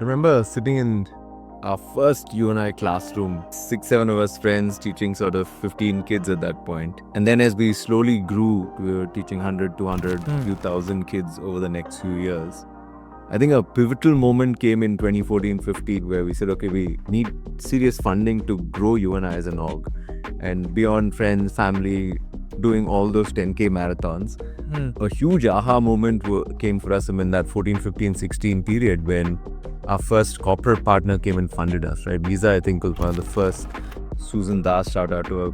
I remember sitting in our first U&I classroom, 6, 7 of us friends teaching sort of 15 kids at that point. And then as we slowly grew, we were teaching 100, 200, few thousand kids over the next few years. I think a pivotal moment came in 2014-15 where we said, okay, we need serious funding to grow U&I as an org. And beyond friends, family, doing all those 10K marathons. A huge aha moment came for us in that 14, 15, 16 period when our first corporate partner came and funded us, right? Visa, I think, was one of the first. Susan Das, shout out to her,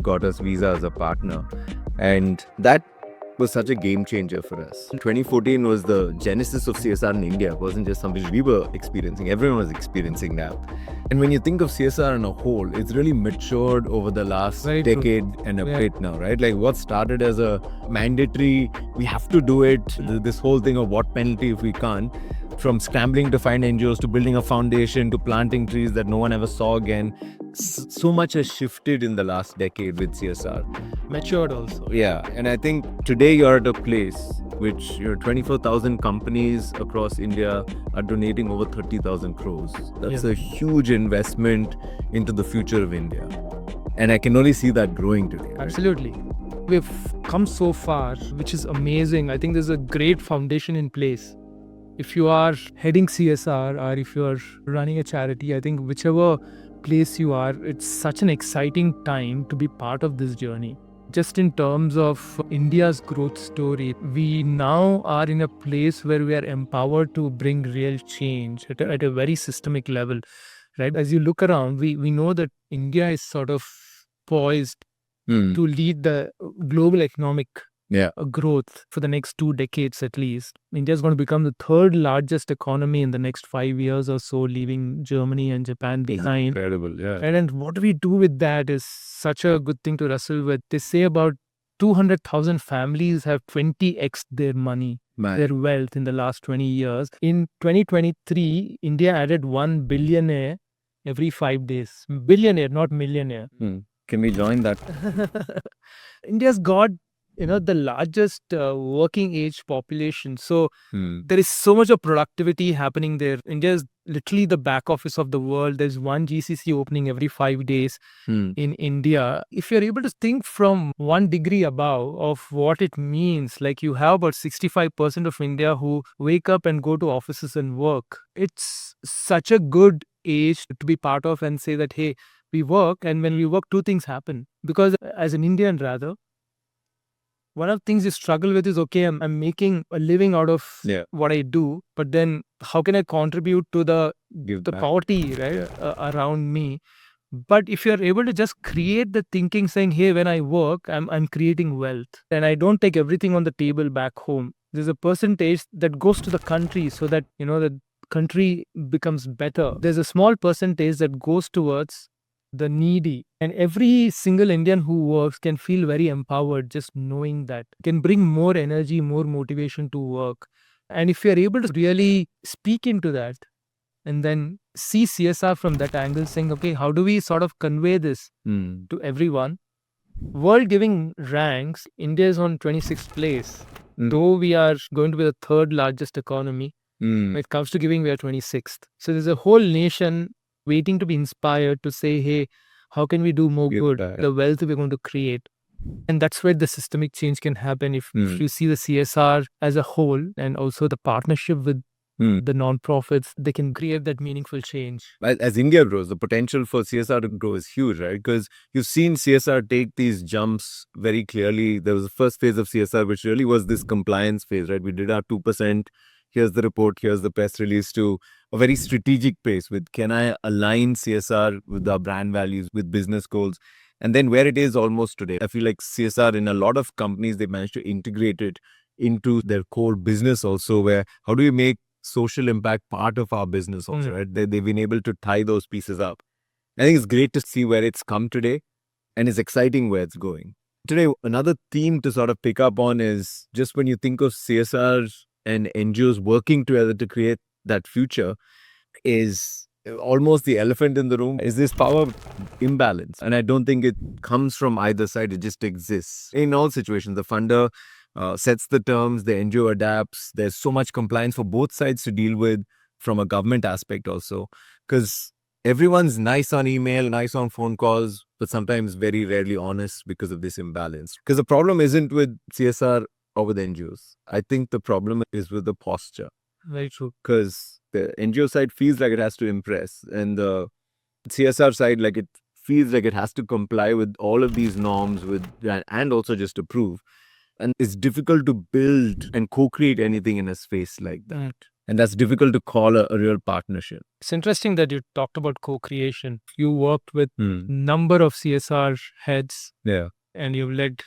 got us Visa as a partner. And that was such a game changer for us. 2014 was the genesis of CSR in India. It wasn't just something we were experiencing, everyone was experiencing that. And when you think of CSR in a whole, it's really matured over the last decade and a bit now, right? Like what started as a mandatory, we have to do it, this whole thing of what penalty if we can't, from scrambling to find NGOs to building a foundation to planting trees that no one ever saw again. So much has shifted in the last decade with CSR. Matured also. Yeah, and I think today you're at a place which 24,000 companies across India are donating over 30,000 crores. That's a huge investment into the future of India. And I can only see that growing today. Right? Absolutely. We've come so far, which is amazing. I think there's a great foundation in place. If you are heading CSR or if you are running a charity, I think whichever place you are, it's such an exciting time to be part of this journey. Just in terms of India's growth story, we now are in a place where we are empowered to bring real change at a very systemic level, right? As you look around, we know that India is sort of poised to lead the global economic growth for the next 2 decades at least. India is going to become the third largest economy in the next 5 years or so, leaving Germany and Japan behind. Incredible, yeah. And what do we do with that is such a good thing to wrestle with. They say about 200,000 families have 20x their money, their wealth in the last 20 years. In 2023, India added 1 billionaire every 5 days. Billionaire, not millionaire. Can we join that? India's got the largest working age population. So there is so much of productivity happening there. India is literally the back office of the world. There's one GCC opening every 5 days in India. If you're able to think from 1 degree above of what it means, like you have about 65% of India who wake up and go to offices and work. It's such a good age to be part of and say that, hey, we work, and when we work, 2 things happen. Because as an Indian rather, one of the things you struggle with is, okay, I'm making a living out of what I do, but then how can I contribute to the poverty, right, around me? But if you're able to just create the thinking saying, hey, when I work, I'm creating wealth and I don't take everything on the table back home. There's a percentage that goes to the country so that, the country becomes better. There's a small percentage that goes towards the needy, and every single Indian who works can feel very empowered just knowing that, can bring more energy, more motivation to work. And if you're able to really speak into that and then see CSR from that angle, saying, okay, how do we sort of convey this to everyone? World giving ranks, India is on 26th place. Though we are going to be the third largest economy, when it comes to giving, we are 26th. So there's a whole nation waiting to be inspired to say, hey, how can we do more good? The wealth we're going to create. And that's where the systemic change can happen if you see the CSR as a whole and also the partnership with the non-profits, they can create that meaningful change. As India grows, the potential for CSR to grow is huge, right? Because you've seen CSR take these jumps very clearly. There was the first phase of CSR, which really was this compliance phase, right? We did our 2%. Here's the report, here's the press release, to a very strategic place with, can I align CSR with our brand values, with business goals? And then where it is almost today, I feel like CSR in a lot of companies, they managed to integrate it into their core business also, where how do we make social impact part of our business also, right? They've been able to tie those pieces up. I think it's great to see where it's come today, and it's exciting where it's going. Today, another theme to sort of pick up on is just when you think of CSR and NGOs working together to create that future, is almost the elephant in the room, is this power imbalance. And I don't think it comes from either side, it just exists. In all situations, the funder sets the terms, the NGO adapts, there's so much compliance for both sides to deal with. from a government aspect also, because everyone's nice on email, nice on phone calls, but sometimes very rarely honest because of this imbalance. Because the problem isn't with CSR or with NGOs. I think the problem is with the posture. Very true. Because the NGO side feels like it has to impress, and the CSR side, like, it feels like it has to comply with all of these norms and also just approve. And it's difficult to build and co-create anything in a space like that. And that's difficult to call a real partnership. It's interesting that you talked about co-creation. You worked with number of CSR heads, and you've led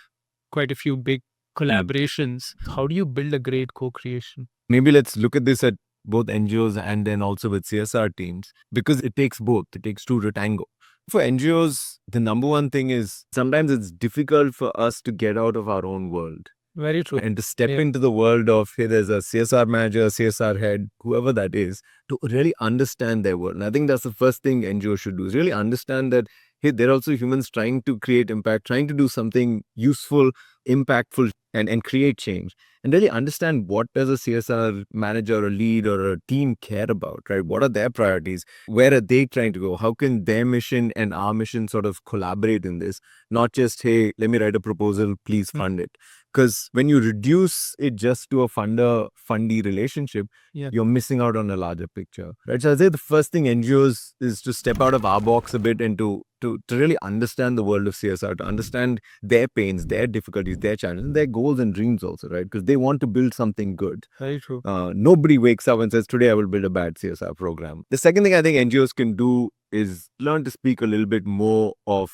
quite a few big collaborations. How do you build a great co-creation? Maybe let's look at this at both NGOs and then also with CSR teams, because it takes both. It takes two to tango. For NGOs, the number one thing is sometimes it's difficult for us to get out of our own world. Very true. And to step into the world of, hey, there's a CSR manager, CSR head, whoever that is, to really understand their world. And I think that's the first thing NGOs should do, is really understand that, hey, they're also humans trying to create impact, trying to do something useful, impactful, and create change. And really understand, what does a CSR manager or lead or a team care about, right? What are their priorities? Where are they trying to go? How can their mission and our mission sort of collaborate in this? Not just, hey, let me write a proposal, please fund it. Because when you reduce it just to a funder-fundee relationship, you're missing out on a larger picture, right? So I'd say the first thing NGOs is to step out of our box a bit and to really understand the world of CSR, to understand their pains, their difficulties, their challenges, their goals and dreams also, right? Because they want to build something good. Very true. Nobody wakes up and says, today I will build a bad CSR program. The second thing I think NGOs can do is learn to speak a little bit more of,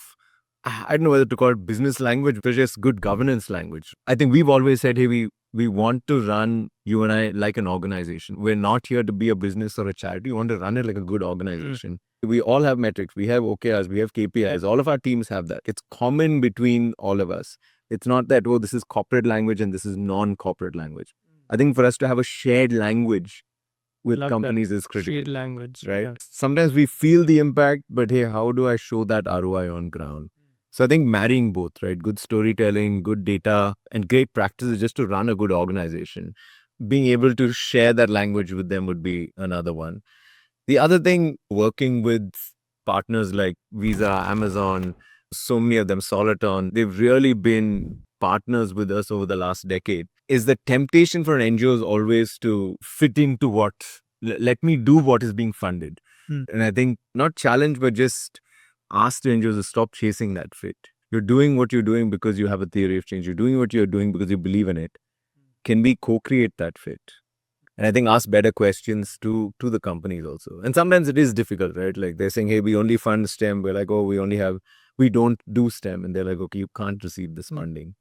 I don't know whether to call it business language, but just good governance language. I think we've always said, hey, we want to run U&I like an organization. We're not here to be a business or a charity. We want to run it like a good organization. We all have metrics. We have OKRs. We have KPIs. All of our teams have that. It's common between all of us. It's not that, oh, this is corporate language and this is non-corporate language. I think for us to have a shared language with companies is critical. Shared language, right? Sometimes we feel the impact, but hey, how do I show that ROI on ground? So I think marrying both, right? Good storytelling, good data, and great practices just to run a good organization. Being able to share that language with them would be another one. The other thing, working with partners like Visa, Amazon, so many of them, Soliton, they've really been partners with us over the last decade. Is the temptation for an NGO is always to fit into let me do what is being funded. And I think not challenge, but just ask the NGOs to stop chasing that fit. You're doing what you're doing because you have a theory of change. You're doing what you're doing because you believe in it. Can we co-create that fit? And I think ask better questions to the companies also. And sometimes it is difficult, right? Like they're saying, hey, we only fund STEM. We're like, oh, we don't do STEM. And they're like, okay, you can't receive this funding.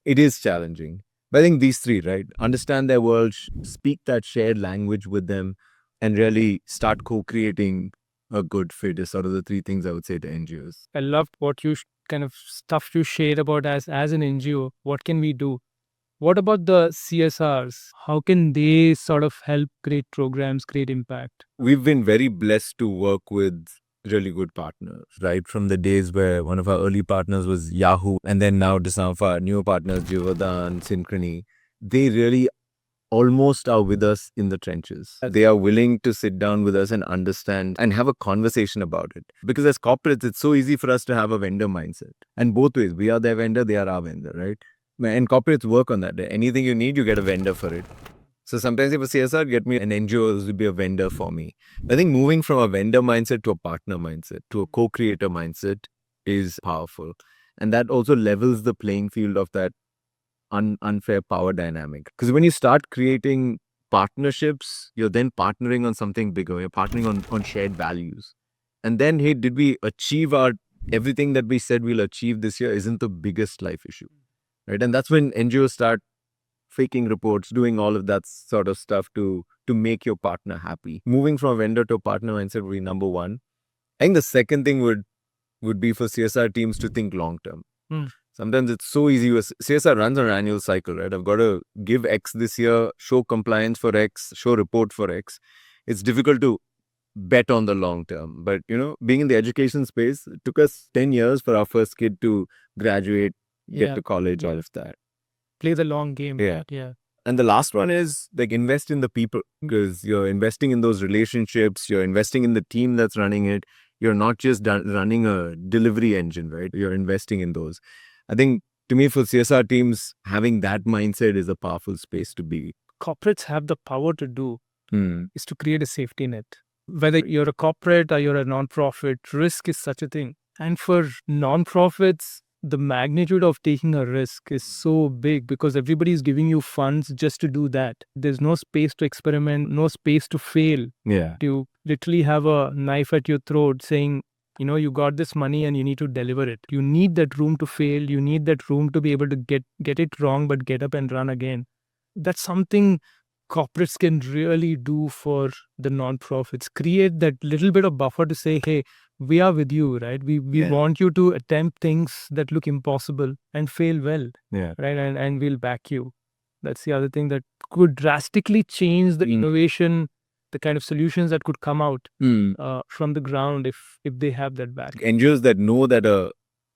It is challenging. But I think these three, right? Understand their world, speak that shared language with them, and really start co-creating a good fit is sort of the three things I would say to NGOs. I loved what you kind of stuff you shared about as an NGO. What can we do? What about the CSRs? How can they sort of help create programs, create impact? We've been very blessed to work with really good partners, right? From the days where one of our early partners was Yahoo, and then now to some of our newer partners, Jivardhan, Synchrony, they really almost are with us in the trenches. They are willing to sit down with us and understand and have a conversation about it. Because as corporates, it's so easy for us to have a vendor mindset. And both ways, we are their vendor, they are our vendor, right? And corporates work on that. Anything you need, you get a vendor for it. So sometimes if a CSR, get me an NGO will be a vendor for me. I think moving from a vendor mindset to a partner mindset, to a co-creator mindset is powerful. And that also levels the playing field of that unfair power dynamic. Because when you start creating partnerships, you're then partnering on something bigger. You're partnering on shared values. And then, hey, did we achieve everything that we said we'll achieve this year isn't the biggest life issue, right? And that's when NGOs start faking reports, doing all of that sort of stuff to make your partner happy. Moving from a vendor to a partner mindset would be number one. I think the second thing would be for CSR teams to think long term. Sometimes it's so easy. CSR runs on an annual cycle, right? I've got to give X this year, show compliance for X, show report for X. It's difficult to bet on the long term. But, being in the education space, it took us 10 years for our first kid to graduate, get to college, all of that. Play the long game. Yeah. And the last one is like invest in the people, because you're investing in those relationships, you're investing in the team that's running it. You're not just running a delivery engine, right? You're investing in those. I think to me, for CSR teams, having that mindset is a powerful space to be. Corporates have the power to do Hmm. is to create a safety net. Whether you're a corporate or you're a nonprofit, risk is such a thing. And for nonprofits, the magnitude of taking a risk is so big because everybody is giving you funds just to do that. There's no space to experiment, no space to fail. Yeah. You literally have a knife at your throat saying, you got this money and you need to deliver it. You need that room to fail. You need that room to be able to get it wrong, but get up and run again. That's something corporates can really do for the nonprofits. Create that little bit of buffer to say, hey, we are with you, right? We want you to attempt things that look impossible and fail well, Yeah. right? And we'll back you. That's the other thing that could drastically change the innovation, the kind of solutions that could come out from the ground if they have that back. NGOs that know that a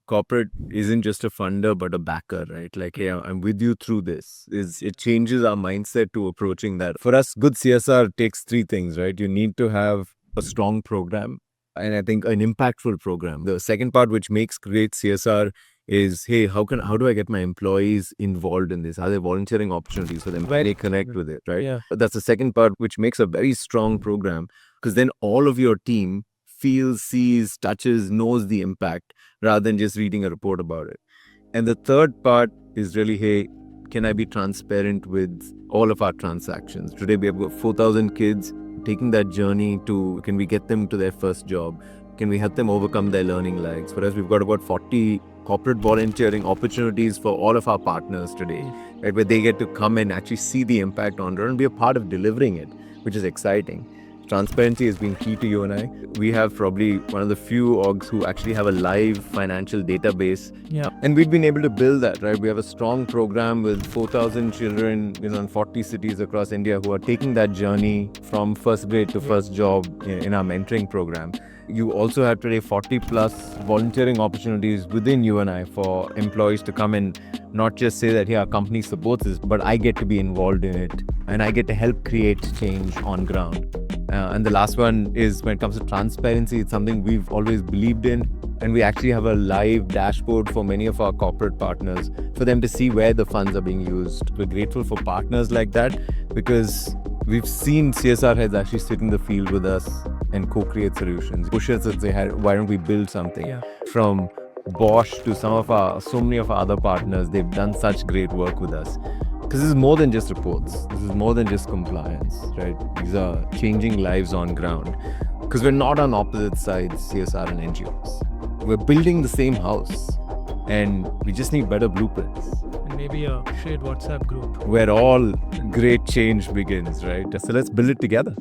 corporate isn't just a funder but a backer, right? Like, hey, I'm with you through this. It changes our mindset to approaching that. For us, good CSR takes three things, right? You need to have a strong program, and I think an impactful program. The second part, which makes great CSR, is, hey, how do I get my employees involved in this? Are there volunteering opportunities for them? They connect with it, right? Yeah. That's the second part, which makes a very strong program, because then all of your team feels, sees, touches, knows the impact rather than just reading a report about it. And the third part is really, hey, can I be transparent with all of our transactions? Today we have got 4,000 kids taking that journey to, can we get them to their first job? Can we help them overcome their learning lags? For us, we've got about 40 corporate volunteering opportunities for all of our partners today, right, where they get to come and actually see the impact on it and be a part of delivering it, which is exciting. Transparency has been key to U&I. We have probably one of the few orgs who actually have a live financial database. Yeah. And we've been able to build that, right? We have a strong program with 4,000 children, in 40 cities across India who are taking that journey from first grade to first job in our mentoring program. You also have today 40 plus volunteering opportunities within U&I for employees to come and not just say that, hey, our company supports this, but I get to be involved in it and I get to help create change on ground. And the last one is, when it comes to transparency, it's something we've always believed in. And we actually have a live dashboard for many of our corporate partners for them to see where the funds are being used. We're grateful for partners like that because we've seen CSR heads actually sit in the field with us and co-create solutions. Push us and say, why don't we build something? Yeah. From Bosch to so many of our other partners, they've done such great work with us. Because this is more than just reports. This is more than just compliance, right? These are changing lives on ground. Because we're not on opposite sides, CSR and NGOs. We're building the same house. And we just need better blueprints. And maybe a shared WhatsApp group. Where all great change begins, right? So let's build it together.